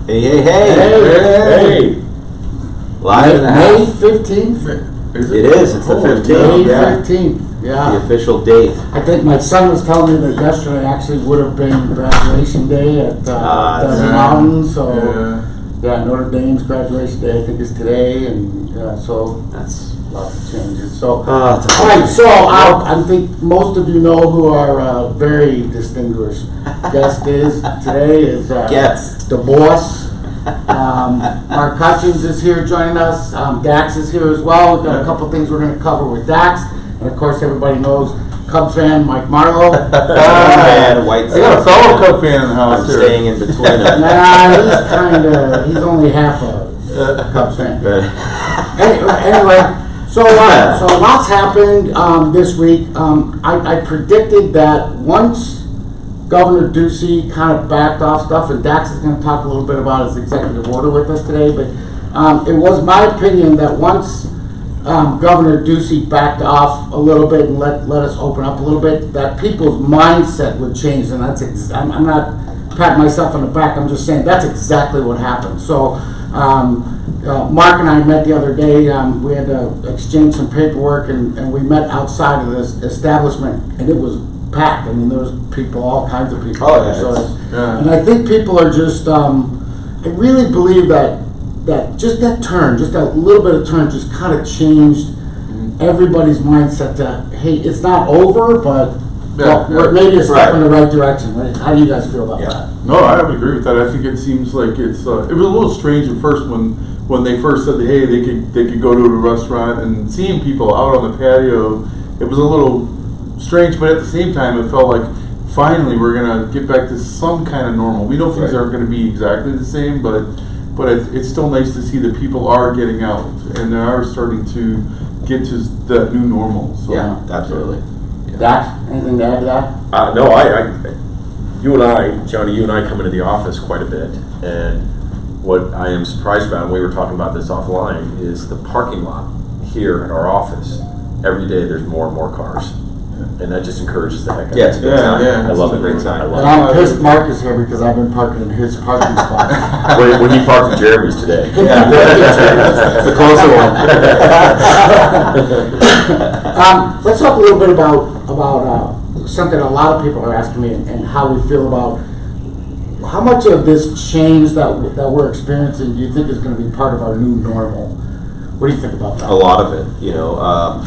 Hey, hey, hey. Hey. Live in the May house. 15th? It is. It's the 15th. May Yeah. 15th, The yeah. official date. I think my son was telling me that yesterday actually would have been graduation day at Desert Mountain, so yeah, Notre Dame's graduation day I think is today, and so That's lots of changes. So, it's all right, so I think most of you know who our very distinguished guest is today is the boss. Mark Hutchins is here joining us. Dax is here as well. We've got a couple things we're going to cover with Dax, and of course everybody knows Cub fan Mike Marlowe. White I got a fellow Cub fan in the house. I'm staying in between them. Nah, he's only half a Cubs fan. Anyway, so lots happened this week. I predicted that once Governor Ducey kind of backed off stuff, and Dax is going to talk a little bit about his executive order with us today, but it was my opinion that once Governor Ducey backed off a little bit and let us open up a little bit, that people's mindset would change, and that's I'm not patting myself on the back, I'm just saying that's exactly what happened. So Mark and I met the other day. We had to exchange some paperwork, and we met outside of this establishment, and it was packed. I mean, there was people, all kinds of people. Oh, yeah, so and I think people are just, I really believe that just that turn, just that little bit of turn just kind of changed everybody's mindset to, hey, it's not over, but maybe a step in the right direction. Right? How do you guys feel about that? No, I would agree with that. I think it seems like it was a little strange at first when they first said that, hey, they could go to a restaurant, and seeing people out on the patio, it was a little strange, but at the same time it felt like finally we're gonna get back to some kind of normal. We know things aren't going to be exactly the same, but it's still nice to see that people are getting out and they are starting to get to that new normal. So, yeah, absolutely. Dax, anything to add to that? No, Johnny, you and I come into the office quite a bit, and what I am surprised about, and we were talking about this offline, is the parking lot here at our office. Every day there's more and more cars, and that just encourages the heck out of it. Yeah, it's a good sign. I love it. Great sign. I And love I'm pissed Mark is here because I've been parking in his parking spot. when he parked in Jeremy's today. It's a closer one. Let's talk a little bit about something a lot of people are asking me, and how we feel about how much of this change that we're experiencing do you think is going to be part of our new normal? What do you think about that? A lot of it, you know.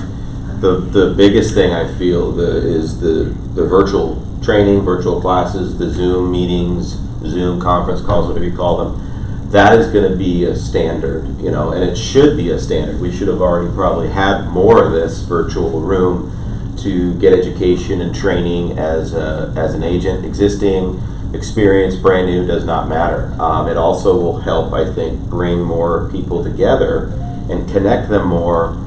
The biggest thing I feel is the virtual training, virtual classes, the Zoom meetings, Zoom conference calls, whatever you call them. That is going to be a standard, you know, and it should be a standard. We should have already probably had more of this virtual room to get education and training as an agent. Existing, experience, brand new, does not matter. It also will help, I think, bring more people together and connect them more,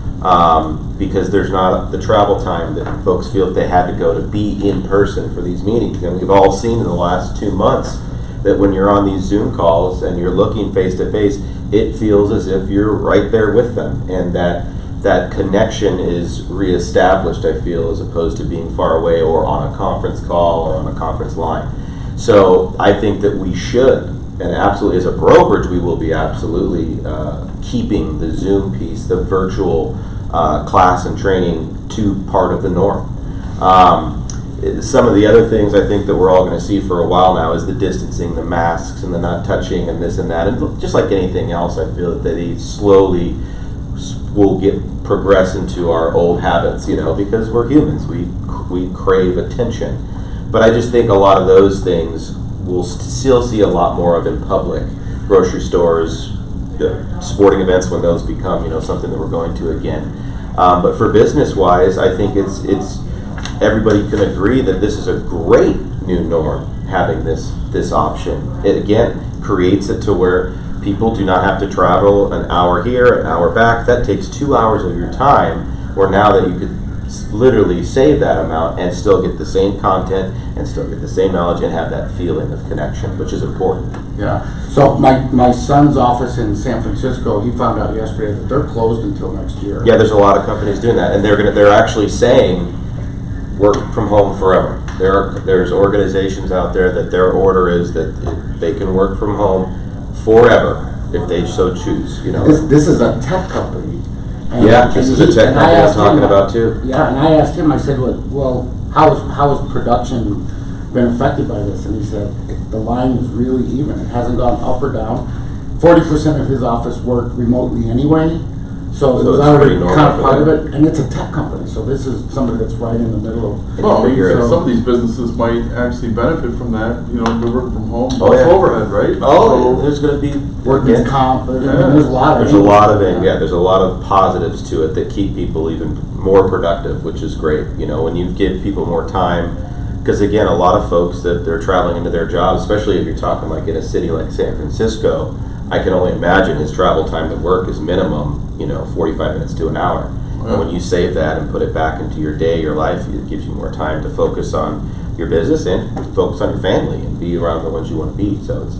because there's not the travel time that folks feel that they had to go to be in person for these meetings. And we've all seen in the last 2 months that when you're on these Zoom calls and you're looking face to face, it feels as if you're right there with them, and that connection is reestablished, I feel, as opposed to being far away or on a conference call or on a conference line. So I think that we should, and absolutely as a brokerage, we will be absolutely keeping the Zoom piece, the virtual class and training, to part of the norm. Some of the other things I think that we're all going to see for a while now is the distancing, the masks, and the not touching, and this and that. And just like anything else, I feel that they slowly will progress into our old habits, you know, because we're humans. We crave attention. But I just think a lot of those things we'll still see a lot more of in public. Grocery stores, sporting events, when those become, you know, something that we're going to again. But for business-wise, I think it's everybody can agree that this is a great new norm, having this option. It again creates it to where people do not have to travel an hour here, an hour back. That takes 2 hours of your time, where now that you could literally save that amount and still get the same content and still get the same knowledge and have that feeling of connection, which is important. Yeah. So my son's office in San Francisco, he found out yesterday that they're closed until next year. Yeah, there's a lot of companies doing that, and they're actually saying work from home forever. There's organizations out there that their order is that they can work from home forever if they so choose. You know. This is a tech company. Yeah, this is a tech company I'm talking about too. Yeah, and I asked him, I said, well, how has production been affected by this? And he said, the line is really even. It hasn't gone up or down. 40% of his office worked remotely anyway, so it was already kind of part of it. And it's a tech company, so this is somebody that's right in the middle of. Well, some of these businesses might actually benefit from that. You know, they're working from home. Oh, yeah. Overhead, right? Oh, so there's going to be workers' comp. There's a lot of. There's a lot of it. Yeah, there's a lot of positives to it that keep people even more productive, which is great. You know, when you give people more time. Because again, a lot of folks that they're traveling into their jobs, especially if you're talking like in a city like San Francisco, I can only imagine his travel time to work is minimum, 45 minutes to an hour. Yeah. And when you save that and put it back into your day, your life, it gives you more time to focus on your business and focus on your family and be around the ones you want to be. So it's,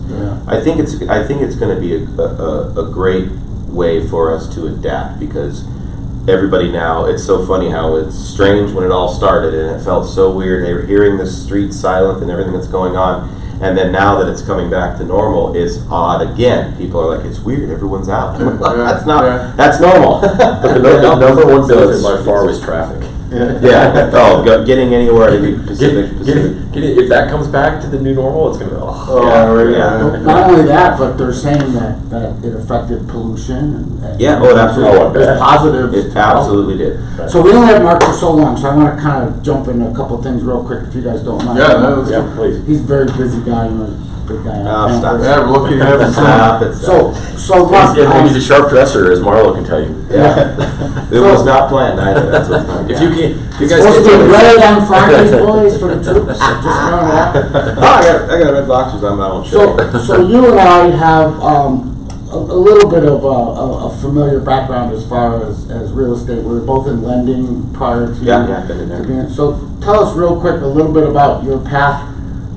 I think it's going to be a great way for us to adapt because everybody now, it's so funny how it's strange when it all started and it felt so weird. They were hearing the streets silent and everything that's going on. And then now that it's coming back to normal, it's odd again. People are like, it's weird, everyone's out. That's normal. But the number one benefit by far was traffic. Yeah. Oh, getting anywhere to be Pacific. If that comes back to the new normal, it's going to be, Not only that, but they're saying that it affected pollution. And it absolutely there's positives. It absolutely did. Right. So we only have Mark for so long, so I want to kind of jump in a couple things real quick if you guys don't mind. Yeah, please. He's a very busy guy. Big guy. Stop. Yeah, we're looking at him. So Mark, he's a sharp dresser, as Marlowe can tell you. Yeah. It was not planned either. That's what's not. If you guys supposed to be red on Fridays, boys, for the troops. Just throwing it out. I got red boxers on my own show. So you and I have a little bit of a familiar background as far as real estate. We were both in lending prior to being. So tell us real quick a little bit about your path.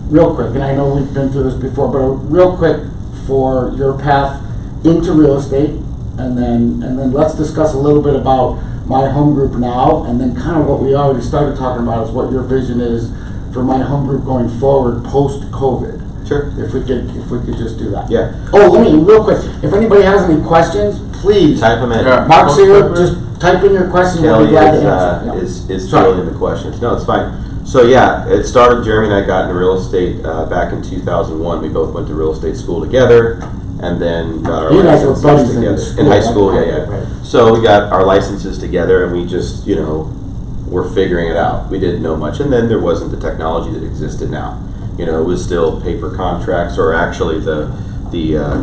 Real quick, and I know we've been through this before, but real quick for your path into real estate, and then let's discuss a little bit about My Home Group now, and then kind of what we already started talking about is what your vision is for My Home Group going forward post-COVID. Sure. If we could just do that. Yeah. Oh, let me real quick. If anybody has any questions, please type them in. Mark's here. Just type in your question. We'll be glad to answer. Is filling in the questions. No, it's fine. So yeah, it started, Jeremy and I got into real estate back in 2001. We both went to real estate school together and then got our licenses together. In high school, Right. So we got our licenses together and we just, were figuring it out. We didn't know much. And then there wasn't the technology that existed now. It was still paper contracts or actually the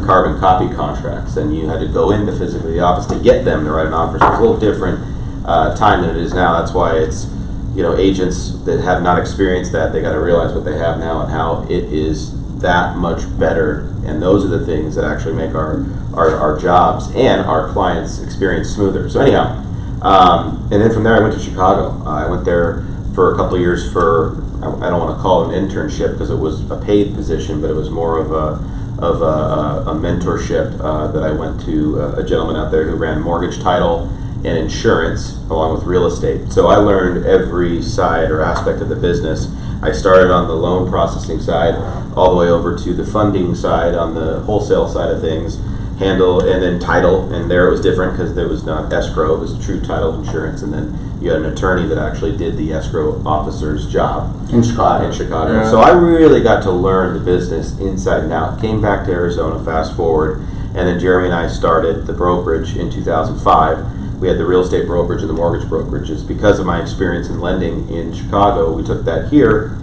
carbon copy contracts. And you had to go into physically the office to get them to write an offer. So it's a little different time than it is now. That's why it's, agents that have not experienced that, they got to realize what they have now and how it is that much better. And those are the things that actually make our jobs and our clients' experience smoother. So anyhow, and then from there I went to Chicago. I went there for a couple of years for, I don't want to call it an internship because it was a paid position, but it was more of a mentorship that I went to a gentleman out there who ran mortgage, title, and insurance along with real estate. So I learned every side or aspect of the business. I started on the loan processing side all the way over to the funding side on the wholesale side of things, and then title, and there it was different because there was not escrow, it was true title insurance, and then you had an attorney that actually did the escrow officer's job in Chicago. Yeah. So I really got to learn the business inside and out. Came back to Arizona, fast forward, and then Jeremy and I started the brokerage in 2005. We had the real estate brokerage and the mortgage brokerages. Because of my experience in lending in Chicago, we took that here,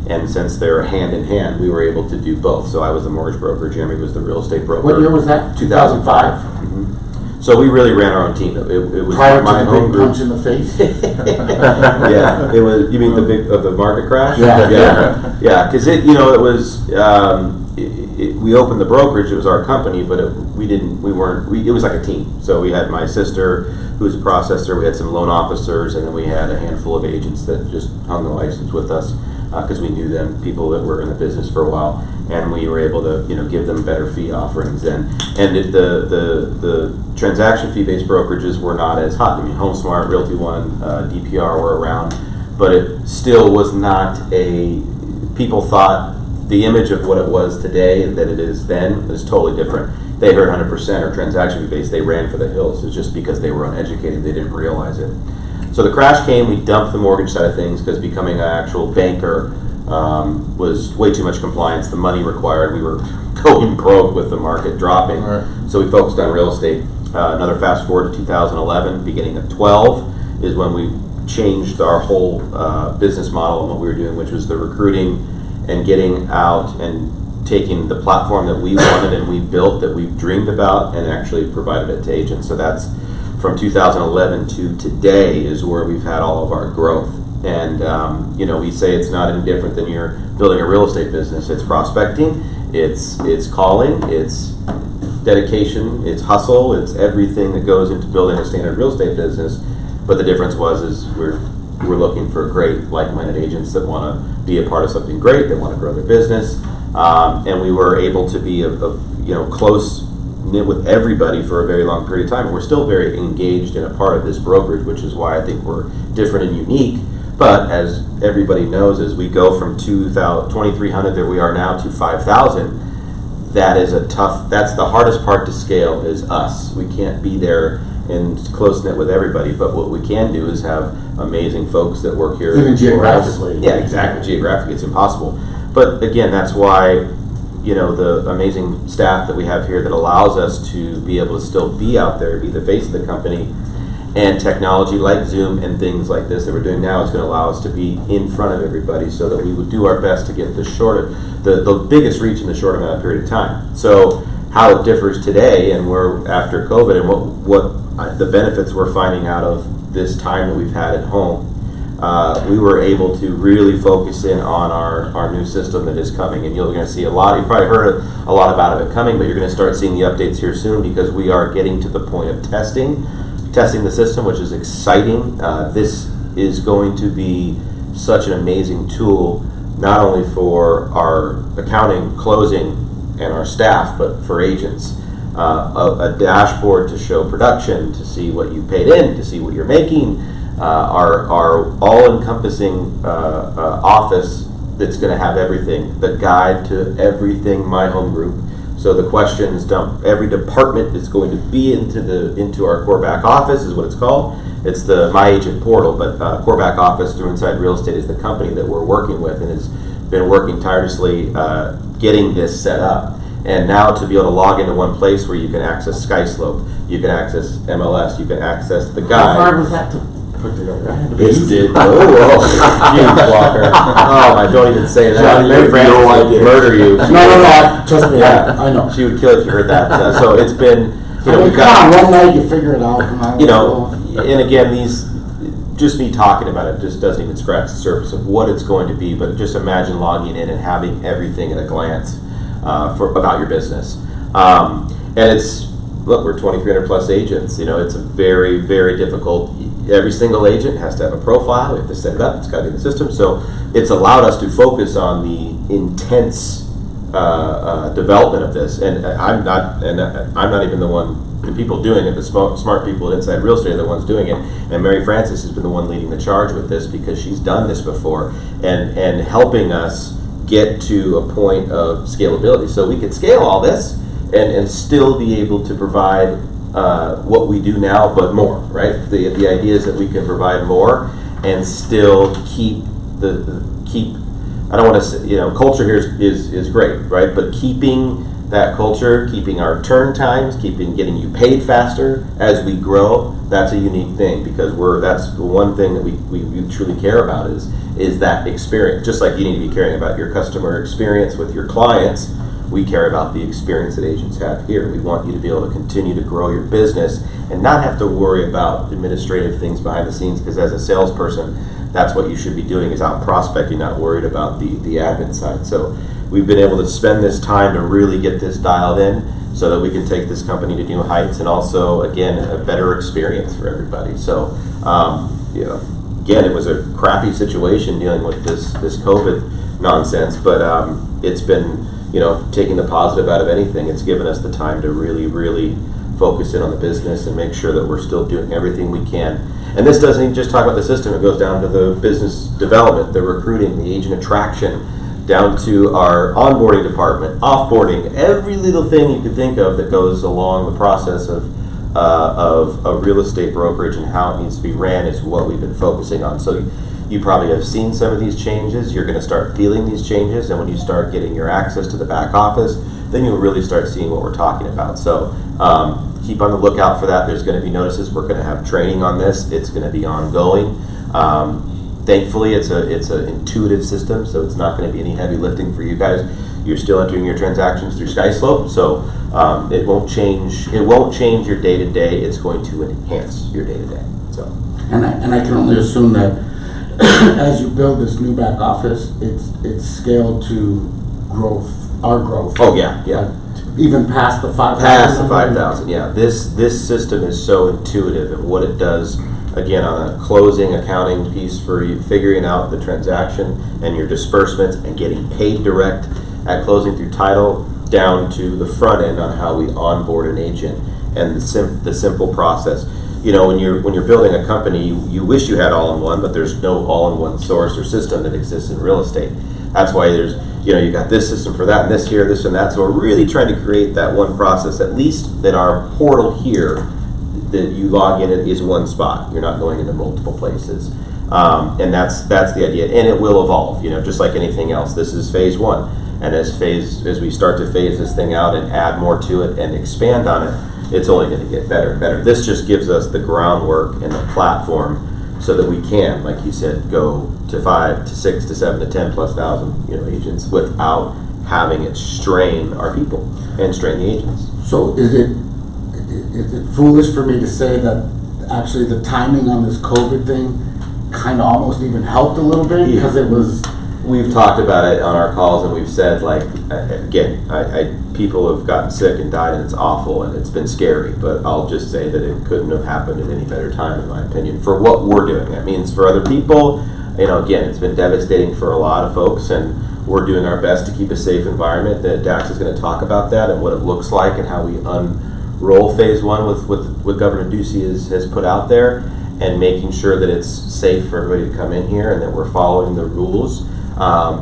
and since they're hand in hand, we were able to do both. So I was the mortgage broker, Jeremy was the real estate broker. What year was that? 2005. Mm-hmm. So we really ran our own team. It was prior My to the Home big Group. punch in the face. Yeah, it was. You mean the market crash? Yeah. Because it was. We opened the brokerage. It was our company, but it was like a team. So we had my sister, who was a processor. We had some loan officers, and then we had a handful of agents that just hung the license with us because we knew them, people that were in the business for a while, and we were able to give them better fee offerings. And the transaction fee based brokerages were not as hot. I mean, HomeSmart, Realty One, DPR were around, but it still was not people thought the image of what it was today that it is then is totally different. They heard 100% or transaction fee based, they ran for the hills. It's just because they were uneducated, they didn't realize it. So the crash came, we dumped the mortgage side of things because becoming an actual banker was way too much compliance, the money required. We were going broke with the market dropping. Right. So we focused on real estate. Another fast forward to 2011, beginning of 12 is when we changed our whole business model and what we were doing, which was the recruiting and getting out and taking the platform that we wanted and we built, that we've dreamed about, and actually provided it to agents. So that's from 2011 to today is where we've had all of our growth. And you know, we say it's not any different than you're building a real estate business. It's prospecting, it's calling, it's dedication, it's hustle, it's everything that goes into building a standard real estate business. But the difference is we're looking for great like-minded agents that want to be a part of something great, that want to grow their business, and we were able to be close knit with everybody for a very long period of time. And we're still very engaged in a part of this brokerage, which is why I think we're different and unique. But as everybody knows, as we go from 2,300 that we are now to 5,000, that's the hardest part to scale is us. We can't be there and close knit with everybody, but what we can do is have amazing folks that work here. Even geographically. Yeah, exactly. Geographically, it's impossible. But again, that's why, you know, the amazing staff that we have here that allows us to be able to still be out there, be the face of the company, and technology like Zoom and things like this that we're doing now is going to allow us to be in front of everybody so that we would do our best to get the biggest reach in the short amount of period of time. So how it differs today and we're after COVID and what the benefits we're finding out of this time that we've had at home, we were able to really focus in on our new system that is coming, and you're going to see a lot. You've probably heard a lot about it coming, but you're going to start seeing the updates here soon because we are getting to the point of testing the system, which is exciting. This is going to be such an amazing tool, not only for our accounting, closing, and our staff, but for agents. A dashboard to show production, to see what you paid in, to see what you're making, our all-encompassing office that's going to have everything, the guide to everything My Home Group. So the questions dump. Every department is going to be into our core back office is what it's called. It's the My Agent portal, but core back office through Inside Real Estate is the company that we're working with and has been working tirelessly getting this set up. And now to be able to log into one place where you can access SkySlope, you can access MLS, you can access the guide. How hard was that to put together? This did. Huge walker. Oh, I don't even say that. Mary Frances would murder you. No, trust me, I know. She would kill if you heard that. So it's been, you know, come on, one night you figure it out. You know, and again, just me talking about it just doesn't even scratch the surface of what it's going to be, but just imagine logging in and having everything at a glance about your business. And it's, look, we're 2,300 plus agents. You know, it's a very, very difficult. Every single agent has to have a profile. We have to set it up. It's got to be in the system. So it's allowed us to focus on the intense development of this. And I'm not even the one. The people doing it, the smart people at Inside Real Estate are the ones doing it. And Mary Frances has been the one leading the charge with this because she's done this before and helping us get to a point of scalability. So we can scale all this and still be able to provide what we do now, but more, right? The idea is that we can provide more and still keep I don't want to say, you know, culture here is great, right? But keeping that culture, keeping our turn times, getting you paid faster as we grow, that's a unique thing because that's the one thing that we truly care about is that experience. Just like you need to be caring about your customer experience with your clients, we care about the experience that agents have here. We want you to be able to continue to grow your business and not have to worry about administrative things behind the scenes because as a salesperson, that's what you should be doing is out prospecting, not worried about the admin side. So we've been able to spend this time to really get this dialed in so that we can take this company to new heights and also, again, a better experience for everybody. So, you know, again, it was a crappy situation dealing with this COVID nonsense, but it's been, you know, taking the positive out of anything. It's given us the time to really, really focus in on the business and make sure that we're still doing everything we can. And this doesn't even just talk about the system. It goes down to the business development, the recruiting, the agent attraction, down to our onboarding department, offboarding, every little thing you could think of that goes along the process of a real estate brokerage and how it needs to be ran is what we've been focusing on. So you probably have seen some of these changes. You're going to start feeling these changes, and when you start getting your access to the back office, then you'll really start seeing what we're talking about. So keep on the lookout for that. There's going to be notices. We're going to have training on this. It's going to be ongoing. Thankfully, it's an intuitive system, so it's not going to be any heavy lifting for you guys. You're still entering your transactions through SkySlope, so it won't change. It won't change your day to day. It's going to enhance your day to day. So, and I can only assume that as you build this new back office, it's scaled to growth, our growth. Oh yeah. Even past the 5,000. Past the 5,000, yeah. This system is so intuitive, and what it does, again, on a closing accounting piece for you, figuring out the transaction and your disbursements and getting paid direct at closing through title, down to the front end on how we onboard an agent and the simple process. You know, when you're building a company, you wish you had all-in-one, but there's no all-in-one source or system that exists in real estate. That's why there's, you know, you got this system for that and this here, this and that. So we're really trying to create that one process, at least that our portal here that you log in is one spot. You're not going into multiple places. And that's the idea. And it will evolve, you know, just like anything else. This is phase one. And as we start to phase this thing out and add more to it and expand on it, it's only going to get better and better. This just gives us the groundwork and the platform so that we can, like you said, go to 5 to 6 to 7 to 10 plus thousand, you know, agents without having it strain our people and strain the agents. So is it foolish for me to say that actually the timing on this COVID thing kind of almost even helped a little bit because it was? We've talked about it on our calls, and we've said, like, again, people have gotten sick and died, and it's awful, and it's been scary, but I'll just say that it couldn't have happened at any better time, in my opinion, for what we're doing. That means for other people, you know, again, it's been devastating for a lot of folks, and we're doing our best to keep a safe environment. That Dax is going to talk about that and what it looks like and how we unroll phase one with what Governor Ducey has put out there, and making sure that it's safe for everybody to come in here and that we're following the rules.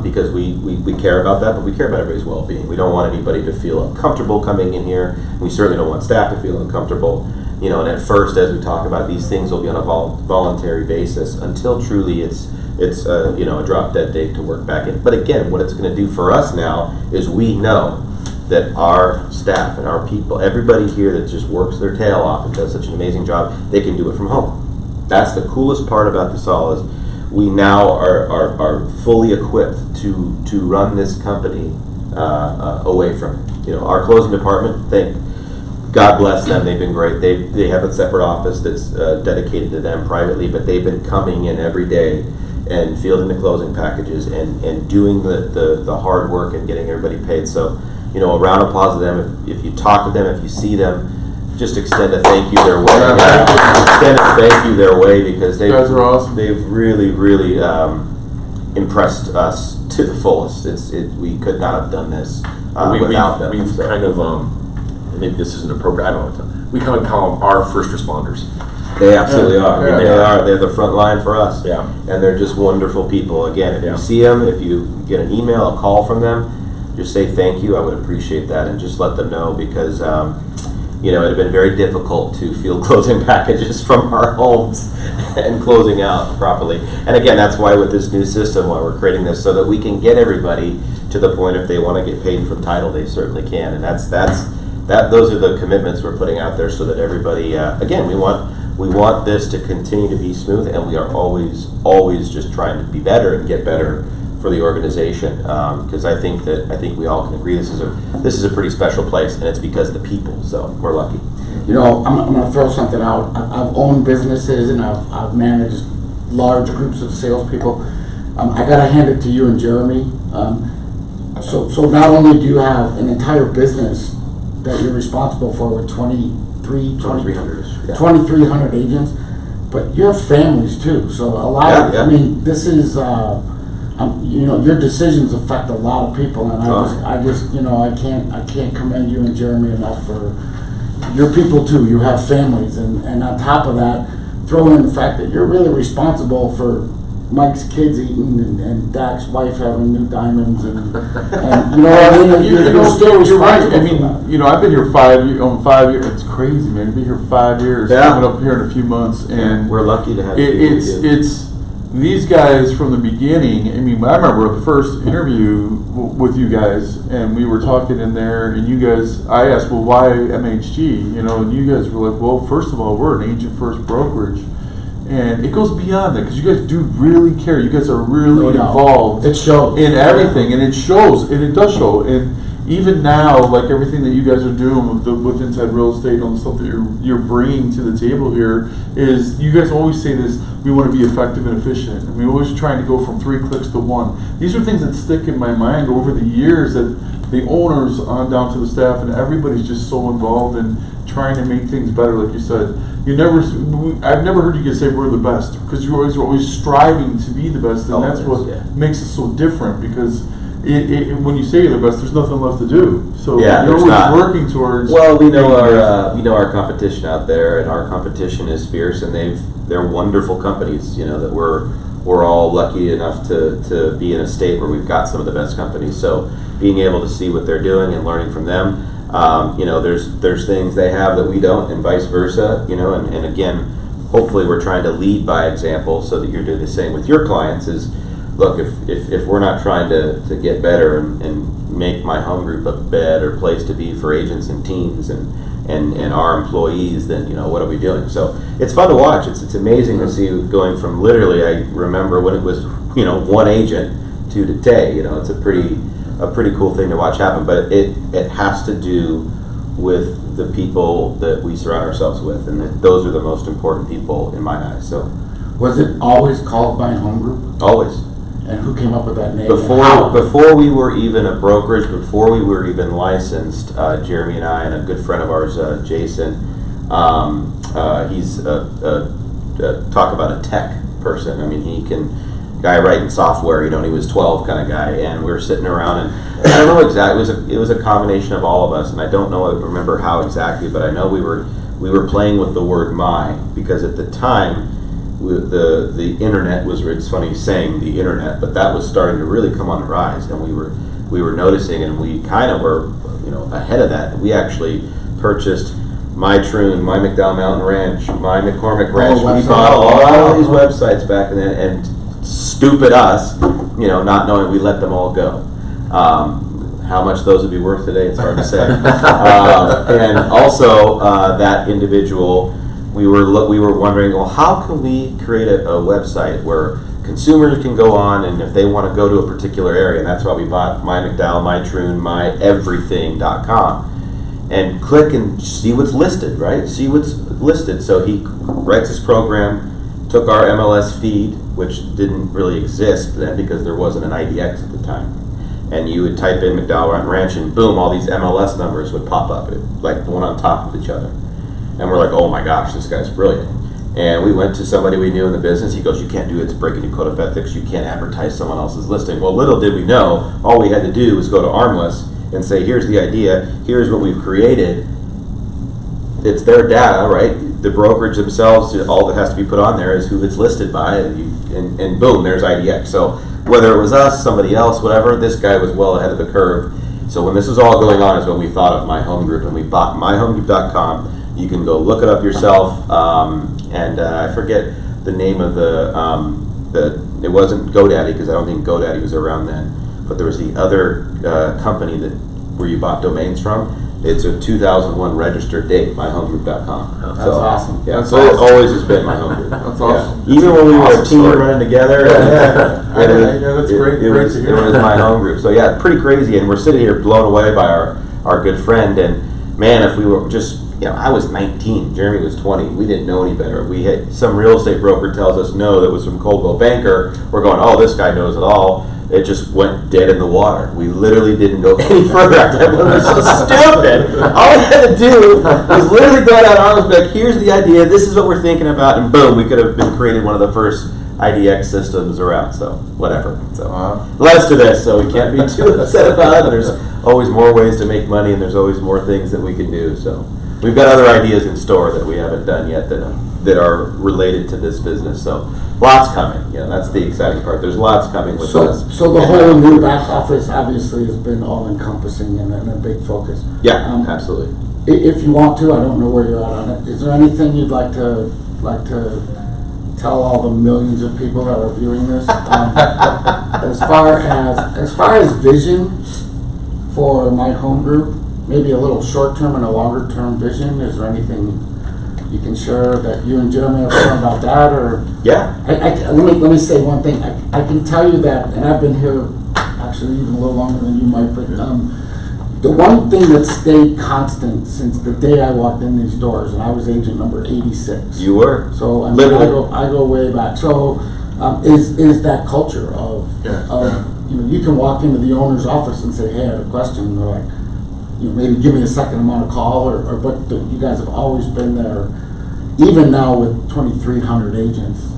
Because we care about that, but we care about everybody's well-being. We don't want anybody to feel uncomfortable coming in here. We certainly don't want staff to feel uncomfortable. You know, and at first, as we talk about, these things will be on a voluntary basis until truly it's you know, a drop-dead date to work back in. But again, what it's going to do for us now is we know that our staff and our people, everybody here that just works their tail off and does such an amazing job, they can do it from home. That's the coolest part about this all is we now are fully equipped to run this company away from it. You know, our closing department, God bless them, they've been great. They have a separate office that's dedicated to them privately, but they've been coming in every day and fielding the closing packages and doing the hard work and getting everybody paid. So, you know, a round of applause to them. If you talk to them, if you see them, just extend a thank you their way. Extend a thank you their way because you guys are awesome. They've really impressed us to the fullest. We could not have done this without them. We've kind of, maybe this isn't appropriate, I don't know. We kind of call them our first responders. They absolutely are. I mean, they are. They're the front line for us. Yeah. And they're just wonderful people. Again, if you see them, if you get an email, a call from them, just say thank you. I would appreciate that, and just let them know because you know, it had been very difficult to field closing packages from our homes and closing out properly. And again, that's why with this new system, why we're creating this, so that we can get everybody to the point if they want to get paid from title, they certainly can. And those are the commitments we're putting out there so that everybody, again, we want this to continue to be smooth, and we are always just trying to be better and get better for the organization, because I think we all can agree this is a pretty special place, and it's because of the people. So we're lucky. You know, I'm going to throw something out. I've owned businesses and I've managed large groups of salespeople. I got to hand it to you and Jeremy. So not only do you have an entire business that you're responsible for with 2,300 agents, but you have families too. So a lot. I mean, this is. You know, your decisions affect a lot of people, and I just, you know, I can't commend you and Jeremy enough for your people too. You have families, and on top of that, throw in the fact that you're really responsible for Mike's kids eating and Dak's wife having new diamonds and you know what I mean? You're still you're right. responsible I mean, for that. you know, I've been here 5 years. It's crazy, man. I've been here 5 years. Yeah. Coming up here in a few months, and We're lucky to have it's these guys from the beginning. I mean, I remember the first interview with you guys, and we were talking in there, and you guys, I asked, well, why MHG? You know, and you guys were like, well, first of all, we're an agent first brokerage. And it goes beyond that because you guys do really care. You guys are really involved It shows. in everything, and it shows, and it does show. And even now, like everything that you guys are doing with Inside Real Estate and all the stuff that you're bringing to the table here is you guys always say this, we want to be effective and efficient. And we're always trying to go from 3 clicks to 1. These are things that stick in my mind over the years that the owners on down to the staff and everybody's just so involved in trying to make things better, like you said. I've never heard you guys say we're the best because you guys are always striving to be the best, and that's what makes it so different. Because when you say you're the best, there's nothing left to do. So you're always working towards. Well, we know our competition out there, and our competition is fierce, and they're wonderful companies. You know that we're all lucky enough to be in a state where we've got some of the best companies. So being able to see what they're doing and learning from them. You know, there's things they have that we don't, and vice versa. You know, and again, hopefully we're trying to lead by example, so that you're doing the same with your clients. Is look, if we're not trying to get better and make my home group a better place to be for agents and teams and our employees, then you know what are we doing? So it's fun to watch. It's amazing to see going from literally. I remember when it was one agent to today. You know, it's a pretty cool thing to watch happen, but it has to do with the people that we surround ourselves with, and those are the most important people in my eyes. So, was it always called by Home Group? Always. And who came up with that name? Before we were even a brokerage, before we were even licensed, Jeremy and I and a good friend of ours, Jason, he's talk about a tech person. I mean, he can. Guy writing software, he was 12 kind of guy, and we were sitting around, and I don't know exactly. It was a combination of all of us, and I don't remember how exactly, but I know we were playing with the word "my" because at the time, the internet was. It's funny saying the internet, but that was starting to really come on the rise, and we were noticing, and we kind of were ahead of that. We actually purchased My Troon, My McDowell Mountain Ranch, My McCormick Ranch. We bought all these websites back then, and stupid us, not knowing, we let them all go. How much those would be worth today, it's hard to say. And also, that individual, we were wondering, well, how can we create a website where consumers can go on, and if they want to go to a particular area, and that's why we bought My McDowell, My Troon, MyEverything.com, and click and see what's listed, right? See what's listed. So he writes his program, took our MLS feed, which didn't really exist then because there wasn't an IDX at the time, and you would type in McDowell Mountain Ranch, and boom, all these MLS numbers would pop up, like one on top of each other. And we're like, oh my gosh, this guy's brilliant. And we went to somebody we knew in the business. He goes, you can't do it, it's breaking your code of ethics, you can't advertise someone else's listing. Well, little did we know, all we had to do was go to Armless and say, here's the idea, here's what we've created. It's their data, right? The brokerage themselves, all that has to be put on there is who it's listed by, and boom, there's IDX. So whether it was us, somebody else, whatever, this guy was well ahead of the curve. So when this was all going on is when we thought of My Home Group, and we bought myhomegroup.com. You can go look it up yourself, and I forget the name of it wasn't GoDaddy, because I don't think GoDaddy was around then, but there was the other company where you bought domains from. It's a 2001 registered date, myhomegroup.com. That's awesome. Yeah, so it always has been My Home Group. That's awesome. Yeah. Even when we were a team running together, that's great. It was My Home Group. So yeah, pretty crazy, and we're sitting here blown away by our good friend. And man, if we were just, I was 19, Jeremy was 20. We didn't know any better. We had some real estate broker tells us no, that was from Coldwell Banker. We're going, oh, this guy knows it all. It just went dead in the water. We literally didn't go any further. It was so stupid. All we had to do was literally go down arms back. Here's the idea. This is what we're thinking about, and boom, we could have been created one of the first IDX systems around. So whatever. So less to this. So we can't be too upset about it. There's always more ways to make money, and there's always more things that we can do. So we've got other ideas in store that we haven't done yet that that are related to this business. So lots coming. That's the exciting part. There's lots coming with us. So the whole new back office obviously has been all encompassing and a big focus. Yeah, absolutely. If you want to, I don't know where you're at on it. Is there anything you'd like to tell all the millions of people that are viewing this? As far as vision for my home group, maybe a little short-term and a longer-term vision. Is there anything you can share that you and Jeremy have thought about that? Or yeah, let me say one thing. I can tell you that, and I've been here actually even a little longer than you might, but the one thing that stayed constant since the day I walked in these doors, and I was agent number 86. You were. So I mean, I go way back. So is that culture of you can walk into the owner's office and say, hey, I have a question, and they're like, maybe give me a second, I'm on a call, but you guys have always been there, even now with 2,300 agents.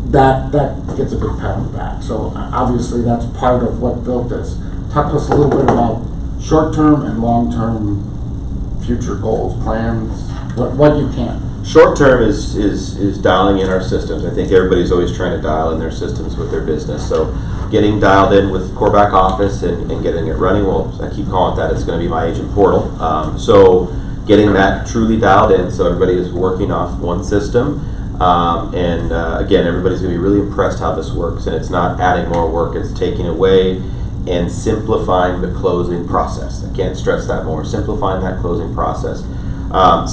That gets a big pat on the back. So obviously that's part of what built this. Talk to us a little bit about short-term and long-term future goals, plans, what you can. Short-term is dialing in our systems. I think everybody's always trying to dial in their systems with their business. So getting dialed in with core back office and getting it running, well, I keep calling it that. It's going to be my agent portal. So getting that truly dialed in so everybody is working off one system. Again, everybody's going to be really impressed how this works. And it's not adding more work. It's taking away and simplifying the closing process. I can't stress that more. Simplifying that closing process.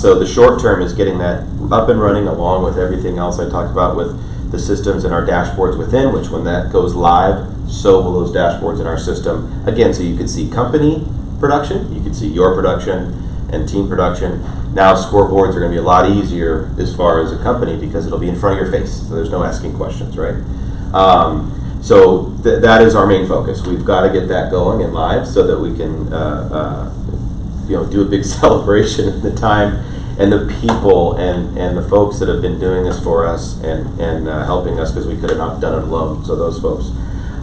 So the short term is getting that up and running along with everything else I talked about with the systems and our dashboards within, which when that goes live, so will those dashboards in our system. Again, so you can see company production, you can see your production and team production. Now scoreboards are going to be a lot easier as far as a company because it'll be in front of your face. So there's no asking questions, right? So that is our main focus. We've got to get that going and live so that we can do a big celebration in the time and the people and the folks that have been doing this for us and helping us, because we could have not done it alone. So those folks.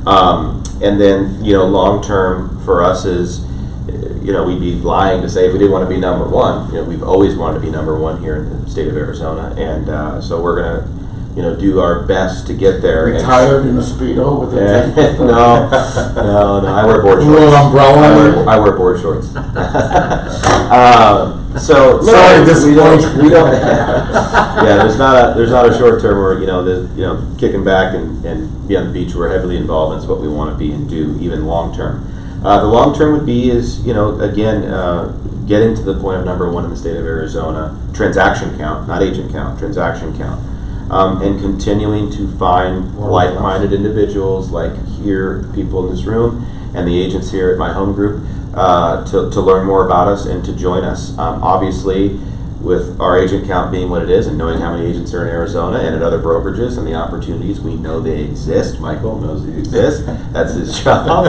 And then long term for us is we'd be lying to say if we didn't want to be number one. We've always wanted to be number one here in the state of Arizona, and so we're gonna do our best to get there. Retired in a Speedo with a no, I wear board shorts. A little umbrella. I wear board shorts. So sorry to disappoint. We don't. There's not a short term where kicking back and be on the beach. We're heavily involved. That's what we want to be and do. Even long term. The long term would be getting to the point of number one in the state of Arizona. Transaction count, not agent count. Transaction count. And continuing to find like-minded individuals like here, people in this room, and the agents here at my home group to learn more about us and to join us. Obviously, with our agent count being what it is and knowing how many agents are in Arizona and at other brokerages and the opportunities, we know they exist. Michael knows they exist. That's his job.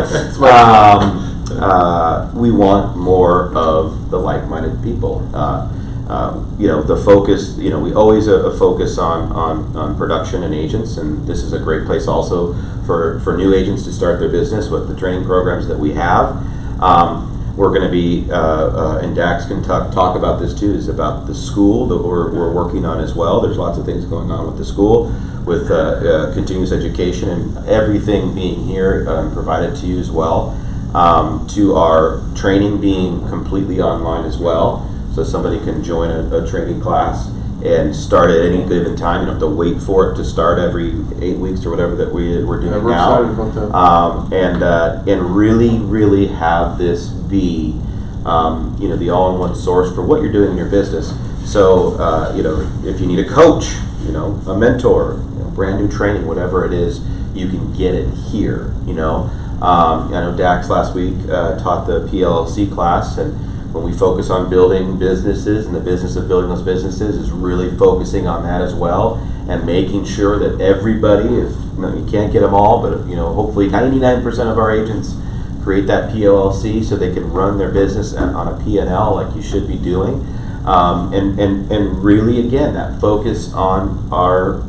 We want more of the like-minded people. The focus, we always focus on production and agents, and this is a great place also for new agents to start their business with the training programs that we have. We're going to be, and Dax can talk about this too, is about the school that we're working on as well. There's lots of things going on with the school, with continuous education and everything being here provided to you as well, to our training being completely online as well. So somebody can join a training class and start at any given time. You don't have to wait for it to start every 8 weeks or whatever that we're doing now. And really have this be the all-in-one source for what you're doing in your business. So if you need a coach, a mentor, brand new training, whatever it is, you can get it here. I know Dax last week taught the PLLC class, and when we focus on building businesses and the business of building those businesses is really focusing on that as well and making sure that everybody, if you can't get them all, but hopefully 99% of our agents create that PLLC so they can run their business on a P&L like you should be doing. And really, again, that focus on our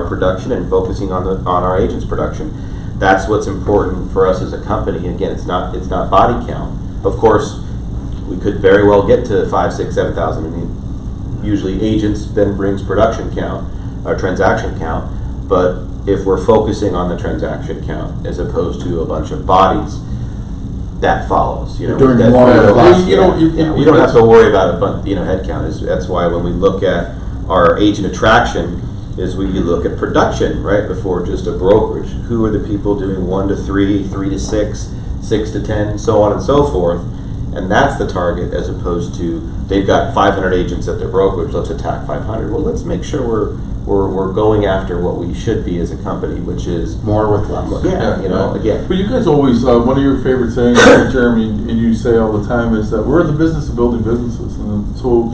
production and focusing on our agents' production. That's what's important for us as a company. Again, it's not body count. Of course, we could very well get to 5,000, 6,000, 7,000. usually agents then brings production count, or transaction count. But if we're focusing on the transaction count as opposed to a bunch of bodies, that follows. You know, Doing that, more or less. you don't have to worry about it, but head count is. That's why when we look at our agent attraction, is we look at production right before just a brokerage. Who are the people doing 1 to 3, 3 to 6, 6 to 10, so on and so forth, and that's the target as opposed to they've got 500 agents at their brokerage. Let's attack 500. Well, let's make sure we're going after what we should be as a company, which is more with less. Yeah, you know, again. But you guys always, one of your favorite sayings, Jeremy, and you say all the time, is that we're in the business of building businesses. And so